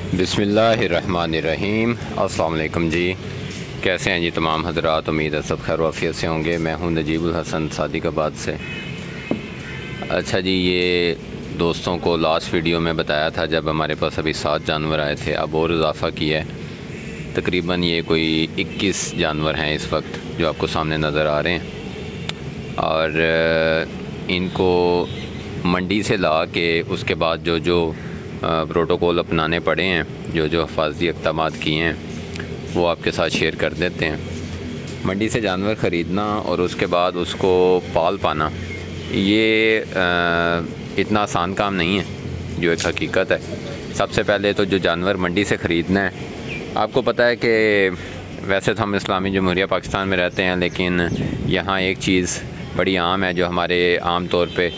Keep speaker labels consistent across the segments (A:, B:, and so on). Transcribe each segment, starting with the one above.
A: बिस्मिल्लाहिर्रहमानिर्रहीम। अस्सलाम वालेकुम जी, कैसे हैं जी तमाम हज़रात। उम्मीद है सब खैर वाफियत से होंगे। मैं हूं नजीबुल हसन सादिकाबाद से। अच्छा जी, ये दोस्तों को लास्ट वीडियो में बताया था जब हमारे पास अभी 7 जानवर आए थे, अब और इजाफ़ा किया है। तकरीबन ये कोई 21 जानवर हैं इस वक्त जो आपको सामने नज़र आ रहे हैं। और इनको मंडी से ला के उसके बाद जो जो प्रोटोकॉल अपनाने पड़े हैं, जो जो हिफाजती इक़दामात किए हैं, वो आपके साथ शेयर कर देते हैं। मंडी से जानवर ख़रीदना और उसके बाद उसको पाल पाना, ये इतना आसान काम नहीं है, जो एक हकीकत है। सबसे पहले तो जो जानवर मंडी से ख़रीदना है, आपको पता है कि वैसे तो हम इस्लामी जमहूरिया पाकिस्तान में रहते हैं, लेकिन यहाँ एक चीज़ बड़ी आम है जो हमारे आम तौर पे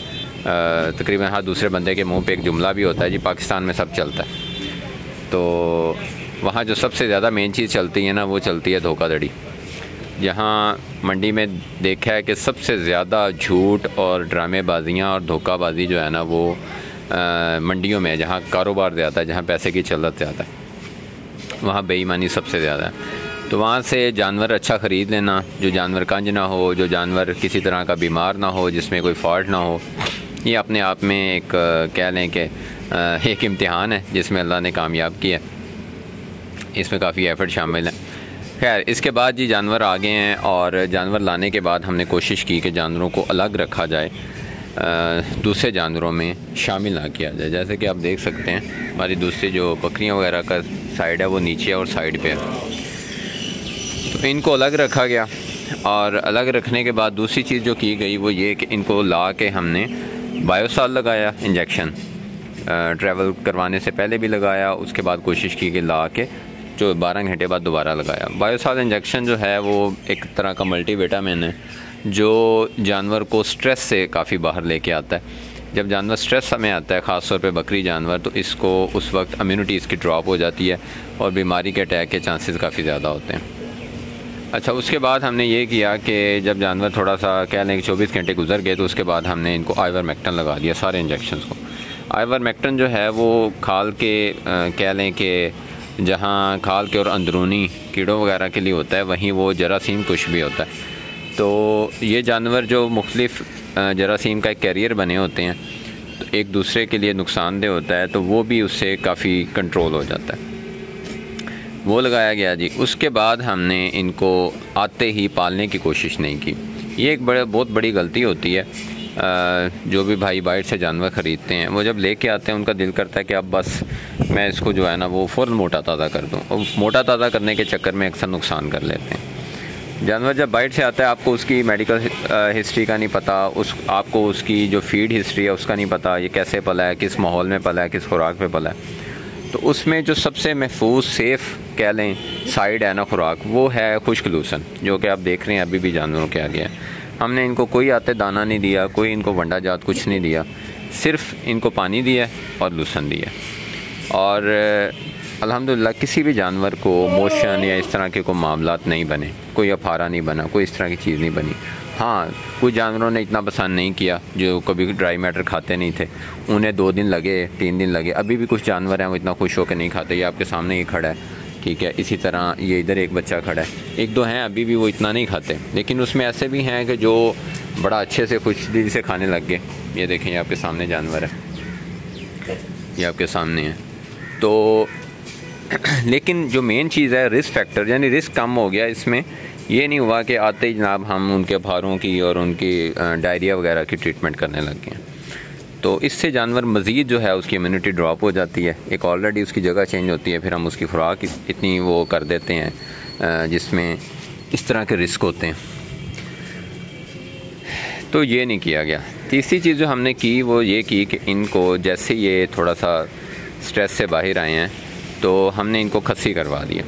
A: तकरीबन हर दूसरे बंदे के मुंह पे एक जुमला भी होता है, जी पाकिस्तान में सब चलता है। तो वहाँ जो सबसे ज़्यादा मेन चीज़ चलती है ना, वो चलती है धोखाधड़ी। जहाँ मंडी में देखा है कि सबसे ज़्यादा झूठ और ड्रामेबाजियाँ और धोखाबाजी जो है ना, वो मंडियों में, जहाँ कारोबार ज़्यादा है, जहाँ पैसे की चलत ज़्यादा है, वहाँ बेईमानी सबसे ज़्यादा है। तो वहाँ से जानवर अच्छा ख़रीद लेना, जो जानवर कंज ना हो, जो जानवर किसी तरह का बीमार ना हो, जिसमें कोई फॉल्ट ना हो, ये अपने आप में एक कह लें कि एक इम्तिहान है जिसमें अल्लाह ने कामयाब किया। इसमें काफ़ी एफ़र्ट शामिल है। खैर, इसके बाद जी जानवर आ गए हैं, और जानवर लाने के बाद हमने कोशिश की कि जानवरों को अलग रखा जाए, दूसरे जानवरों में शामिल ना किया जाए। जैसे कि आप देख सकते हैं, हमारी दूसरी जो बकरियां वगैरह का साइड है वो नीचे है और साइड पे है, तो इनको अलग रखा गया। और अलग रखने के बाद दूसरी चीज़ जो की गई वो ये कि इनको ला के हमने बायोसाल लगाया, इंजेक्शन ट्रैवल करवाने से पहले भी लगाया, उसके बाद कोशिश की कि ला के जो 12 घंटे बाद दोबारा लगाया। बायोसाल इंजेक्शन जो है वो एक तरह का मल्टीविटामिन है जो जानवर को स्ट्रेस से काफ़ी बाहर लेके आता है। जब जानवर स्ट्रेस में आता है, ख़ास तौर पे बकरी जानवर, तो इसको उस वक्त इम्यूनिटी इसकी ड्रॉप हो जाती है और बीमारी के अटैक के चांसेस काफ़ी ज़्यादा होते हैं। अच्छा, उसके बाद हमने ये किया कि जब जानवर थोड़ा सा कह लें कि 24 घंटे गुजर गए, तो उसके बाद हमने इनको आइवरमेक्टिन लगा दिया, सारे इंजेक्शंस को। आइवरमेक्टिन जो है वो खाल के कह लें कि जहाँ खाल के और अंदरूनी कीड़ों वगैरह के लिए होता है, वहीं वो जरासीम कुछ भी होता है। तो ये जानवर जो मुख्तलिफ़ जरासीम का एक कैरियर बने होते हैं, तो एक दूसरे के लिए नुकसानदेह होता है, तो वो भी उससे काफ़ी कंट्रोल हो जाता है। वो लगाया गया जी। उसके बाद हमने इनको आते ही पालने की कोशिश नहीं की। ये एक बहुत बड़ी गलती होती है। जो भी भाई बाइट से जानवर ख़रीदते हैं, वो जब लेके आते हैं उनका दिल करता है कि अब बस मैं इसको जो है ना वो फ़ौरन मोटा ताज़ा कर दूँ, और मोटा ताज़ा करने के चक्कर में अक्सर नुकसान कर लेते हैं। जानवर जब बाइट से आता है, आपको उसकी मेडिकल हिस्ट्री का नहीं पता, आपको उसकी जो फीड हिस्ट्री है उसका नहीं पता, ये कैसे पला है, किस माहौल में पला है, किस खुराक पे पला है। तो उसमें जो सबसे महफूज सेफ़ कह लें साइड है ना खुराक, वो है खुश्क लूसन, जो कि आप देख रहे हैं अभी भी जानवरों के आगे है। हमने इनको कोई आते दाना नहीं दिया, कोई इनको वंडा जात कुछ नहीं दिया, सिर्फ इनको पानी दिया और लूसन दिया। और अल्हम्दुलिल्लाह किसी भी जानवर को मोशन या इस तरह के कोई मामलात नहीं बने, कोई अफारा नहीं बना, कोई इस तरह की चीज़ नहीं बनी। हाँ, कुछ जानवरों ने इतना पसंद नहीं किया जो कभी ड्राई मैटर खाते नहीं थे, उन्हें 2 दिन लगे, 3 दिन लगे। अभी भी कुछ जानवर हैं वो इतना खुश होकर नहीं खाते। ये आपके सामने ही खड़ा है, ठीक है। इसी तरह ये इधर एक बच्चा खड़ा है, 1-2 हैं अभी भी वो इतना नहीं खाते, लेकिन उसमें ऐसे भी हैं कि जो बड़ा अच्छे से खुश दिल से खाने लग गए। ये देखें, ये आपके सामने जानवर है, ये आपके सामने है। तो लेकिन जो मेन चीज़ है रिस्क फैक्टर, यानी रिस्क कम हो गया इसमें। ये नहीं हुआ कि आते ही जनाब हम उनके भारों की और उनकी डायरिया वगैरह की ट्रीटमेंट करने लग गए। तो इससे जानवर मज़ीद जो है उसकी इम्यूनिटी ड्रॉप हो जाती है, एक ऑलरेडी उसकी जगह चेंज होती है, फिर हम उसकी खुराक इतनी वो कर देते हैं जिसमें इस तरह के रिस्क होते हैं। तो ये नहीं किया गया। तीसरी चीज़ जो हमने की वो ये की कि इनको जैसे ये थोड़ा सा स्ट्रेस से बाहर आए हैं, तो हमने इनको खस्सी करवा दिया।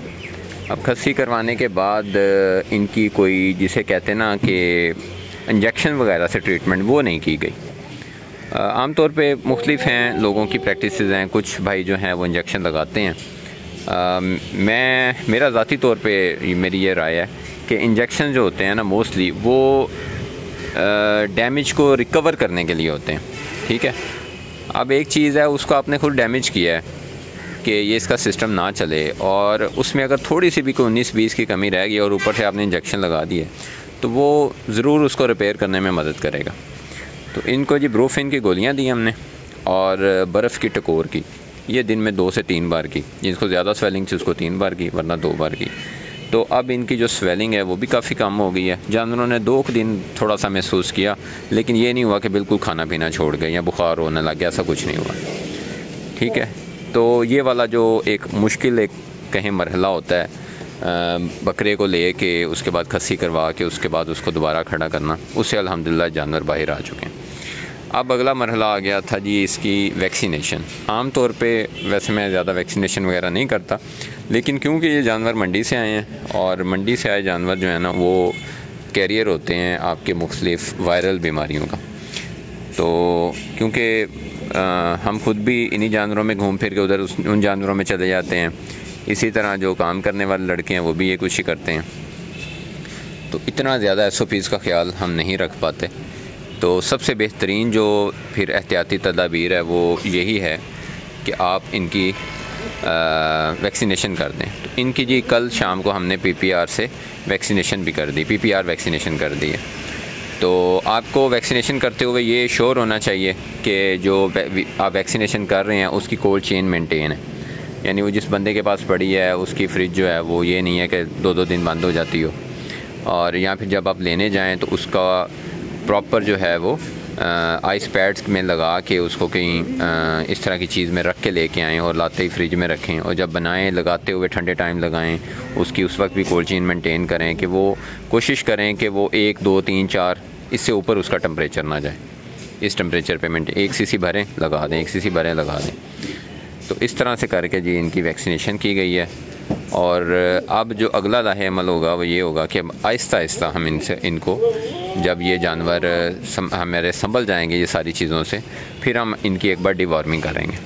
A: अब खस्सी करवाने के बाद इनकी कोई जिसे कहते हैं ना कि इंजेक्शन वगैरह से ट्रीटमेंट, वो नहीं की गई। आम तौर पे मुख्तलिफ हैं लोगों की प्रैक्टिसेस हैं, कुछ भाई जो हैं वो इंजेक्शन लगाते हैं। मेरा ज़ाती तौर पे मेरी ये राय है कि इंजेक्शन जो होते हैं ना, मोस्टली वो डैमेज को रिकवर करने के लिए होते हैं, ठीक है। अब एक चीज़ है, उसको आपने खुद डैमेज किया है, कि ये इसका सिस्टम ना चले और उसमें अगर थोड़ी सी भी कोई 19-20 की कमी रह गई और ऊपर से आपने इंजेक्शन लगा दिए तो वो ज़रूर उसको रिपेयर करने में मदद करेगा। तो इनको जी ब्रूफिन की गोलियां दी हमने और बर्फ़ की टकोर की, ये दिन में 2 से 3 बार की। जिसको ज़्यादा स्वेलिंग थी उसको 3 बार की, वरना 2 बार की। तो अब इनकी जो स्वेलिंग है वो भी काफ़ी कम हो गई है। जानवरों ने 2 दिन थोड़ा सा महसूस किया, लेकिन ये नहीं हुआ कि बिल्कुल खाना पीना छोड़ गए या बुखार होने लग गया, ऐसा कुछ नहीं हुआ। ठीक है, तो ये वाला जो एक मुश्किल एक कहीं मरहला होता है बकरे को ले के उसके बाद खस्सी करवा के उसके बाद उसको दोबारा खड़ा करना, उससे अल्हम्दुलिल्लाह जानवर बाहर आ चुके हैं। अब अगला मरहला आ गया था जी इसकी वैक्सीनेशन। आम तौर पे वैसे मैं ज़्यादा वैक्सीनेशन वगैरह नहीं करता, लेकिन क्योंकि ये जानवर मंडी से आए हैं और मंडी से आए जानवर जो है ना वो कैरियर होते हैं आपके मुख्तलिफ़ वायरल बीमारियों का। तो क्योंकि हम खुद भी इन्हीं जानवरों में घूम फिर के उधर उन जानवरों में चले जाते हैं, इसी तरह जो काम करने वाले लड़के हैं वो भी ये कुछ ही करते हैं, तो इतना ज़्यादा SOPs का ख्याल हम नहीं रख पाते। तो सबसे बेहतरीन जो फिर एहतियाती तदाबीर है वो यही है कि आप इनकी वैक्सीनेशन कर दें। तो इनकी जी कल शाम को हमने PPR से वैक्सीनेशन भी कर दी, PPR वैक्सीनेशन कर दी है। तो आपको वैक्सीनेशन करते हुए ये श्योर होना चाहिए कि जो आप वैक्सीनेशन कर रहे हैं उसकी कोल्ड चेन मेंटेन है, यानी वो जिस बंदे के पास पड़ी है उसकी फ्रिज जो है वो ये नहीं है कि 2-2 दिन बंद हो जाती हो, और या फिर जब आप लेने जाएं तो उसका प्रॉपर जो है वो आइस पैड्स में लगा के उसको कहीं इस तरह की चीज़ में रख के लेके आएँ और लाते ही फ्रिज में रखें, और जब बनाएं लगाते हुए ठंडे टाइम लगाएं, उसकी उस वक्त भी कोल्ड चेन मेंटेन करें कि वो कोशिश करें कि वो 1, 2, 3, 4 इससे ऊपर उसका टेम्परेचर ना जाए। इस टेम्परेचर पे मेंटेन 1 cc भरें लगा दें, 1 cc भरें लगा दें। तो इस तरह से करके जी इनकी वैक्सीनेशन की गई है। और अब जो अगला लाहे अमल होगा वो ये होगा कि अब आहिस्ता आहिस्ता हम इनको जब ये जानवर हमारे संभल जाएंगे ये सारी चीज़ों से, फिर हम इनकी एक बार डिवॉर्मिंग करेंगे।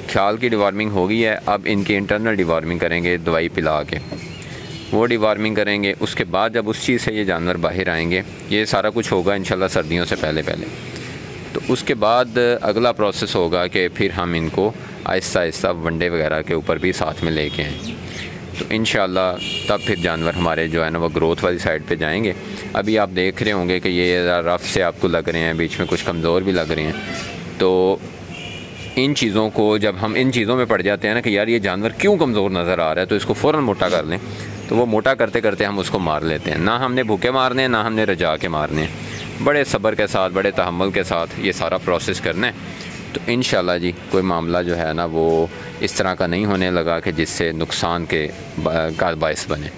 A: ख्याल की डिवॉर्मिंग हो गई है, अब इनकी इंटरनल डिवॉर्मिंग करेंगे दवाई पिला के, वो डिवॉर्मिंग करेंगे। उसके बाद जब उस चीज़ से ये जानवर बाहर आएंगे, ये सारा कुछ होगा इंशाल्लाह सर्दियों से पहले पहले। तो उसके बाद अगला प्रोसेस होगा कि फिर हम इनको आहिस्ता आहिस्ता वनडे वगैरह के ऊपर भी साथ में लेके आएँ। तो इंशाल्लाह तब फिर जानवर हमारे जो है ना वो ग्रोथ वाली साइड पे जाएंगे। अभी आप देख रहे होंगे कि ये रफ़ से आपको लग रहे हैं, बीच में कुछ कमज़ोर भी लग रहे हैं। तो इन चीज़ों को जब हम इन चीज़ों में पड़ जाते हैं ना कि यार ये जानवर क्यों कमज़ोर नज़र आ रहा है, तो इसको फ़ौरन मोटा कर लें। तो वो मोटा करते करते हम उसको मार लेते हैं। ना हमने भूखे मारने हैं, ना हमने रजा के मारने हैं। बड़े सब्र के साथ, बड़े तहम्मुल के साथ ये सारा प्रोसेस करना है। तो इंशाल्लाह जी कोई मामला जो है ना वो इस तरह का नहीं होने लगा कि जिससे नुकसान के का बायस बने।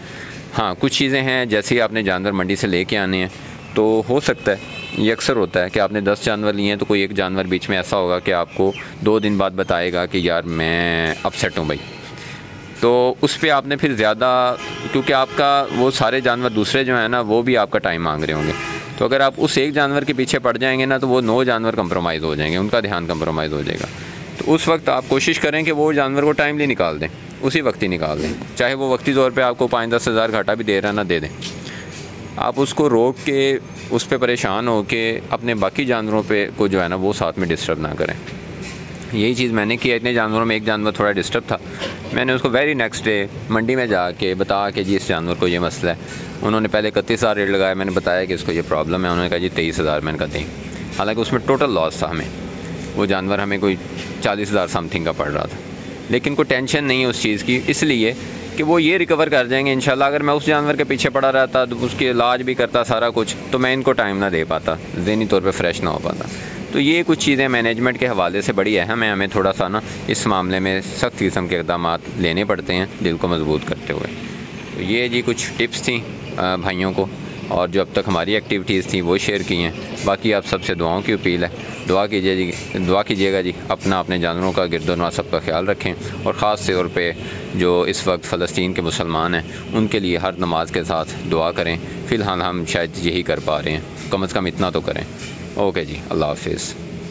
A: हाँ, कुछ चीज़ें हैं जैसे ही आपने जानवर मंडी से लेके आने हैं, तो हो सकता है ये अक्सर होता है कि आपने 10 जानवर लिए हैं तो कोई एक जानवर बीच में ऐसा होगा कि आपको 2 दिन बाद बताएगा कि यार मैं अपसेट हूँ भाई। तो उस पर आपने फिर ज़्यादा, क्योंकि आपका वो सारे जानवर दूसरे जो हैं ना वो भी आपका टाइम मांग रहे होंगे, तो अगर आप उस एक जानवर के पीछे पड़ जाएंगे ना तो वो 9 जानवर कंप्रोमाइज़ हो जाएंगे, उनका ध्यान कंप्रोमाइज़ हो जाएगा। तो उस वक्त आप कोशिश करें कि वो जानवर को टाइमली निकाल दें, उसी वक्त ही निकाल दें, चाहे वो वक्ती तौर पे आपको 5-10 हज़ार घाटा भी दे रहा ना दे दें। आप उसको रोक के उस पर परेशान हो के अपने बाकी जानवरों पे को जो है ना वो साथ में डिस्टर्ब ना करें। यही चीज़ मैंने किया। इतने जानवरों में एक जानवर थोड़ा डिस्टर्ब था, मैंने उसको वेरी नेक्स्ट डे मंडी में जाके बता के जी इस जानवर को ये मसला है। उन्होंने पहले 31,000 रेट लगाया, मैंने बताया कि इसको ये प्रॉब्लम है, उन्होंने कहा जी 23,000। मैंने कहा दें, हालांकि उसमें टोटल लॉस था हमें, वो जानवर हमें कोई 40,000 समथिंग का पड़ रहा था, लेकिन कोई टेंशन नहीं है उस चीज़ की, इसलिए कि वो ये रिकवर कर जाएंगे इंशाल्लाह। अगर मैं उस जानवर के पीछे पड़ा रहता तो उसके इलाज भी करता सारा कुछ, तो मैं इनको टाइम ना दे पाता, ज़हनी तौर पे फ्रेश ना हो पाता। तो ये कुछ चीज़ें मैनेजमेंट के हवाले से बड़ी अहम है, हमें थोड़ा सा ना इस मामले में सख्त किस्म के इक़दाम लेने पड़ते हैं दिल को मजबूत करते हुए। तो ये जी कुछ टिप्स थी भाइयों को, और जो अब तक हमारी एक्टिविटीज़ थी वो शेयर की हैं। बाकी आप सबसे दुआओं की अपील है, दुआ कीजिएगा जी, अपने जानवरों का गिरदोनवासब का ख्याल रखें, और ख़ास तौर पे जो इस वक्त फ़लस्तीन के मुसलमान हैं उनके लिए हर नमाज के साथ दुआ करें। फ़िलहाल हम शायद यही कर पा रहे हैं, कम अज़ कम इतना तो करें। ओके जी, अल्लाह हाफ़िज़।